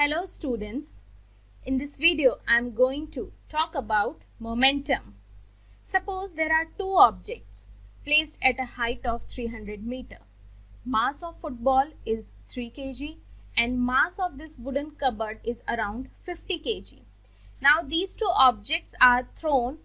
Hello students, in this video I am going to talk about momentum. Suppose there are two objects placed at a height of 300 meter. Mass of football is 3 kg and mass of this wooden cupboard is around 50 kg. Now these two objects are thrown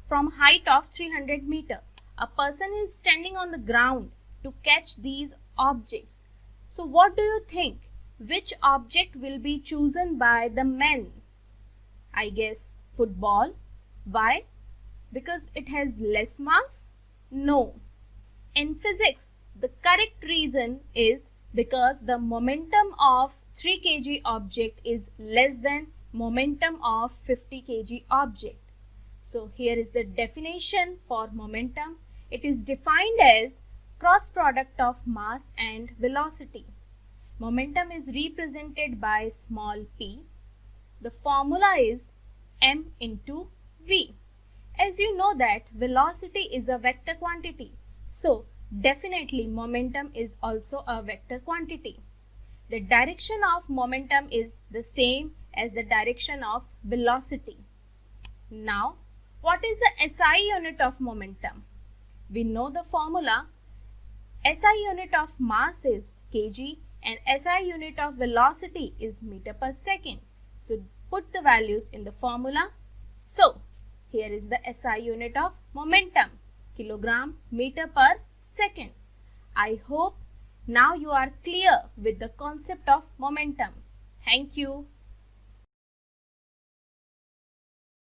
from height of 300 meter. A person is standing on the ground to catch these objects. So what do you think? Which object will be chosen by the men? I guess football. Why? Because it has less mass? No. In physics, the correct reason is because the momentum of 3 kg object is less than momentum of 50 kg object. So here is the definition for momentum. It is defined as cross product of mass and velocity. Momentum is represented by small p. The formula is m into v. As you know that velocity is a vector quantity. So definitely momentum is also a vector quantity. The direction of momentum is the same as the direction of velocity. Now, what is the SI unit of momentum? We know the formula. SI unit of mass is kg and SI unit of velocity is meter per second. So put the values in the formula. So here is the SI unit of momentum, kilogram meter per second. I hope now you are clear with the concept of momentum. Thank you.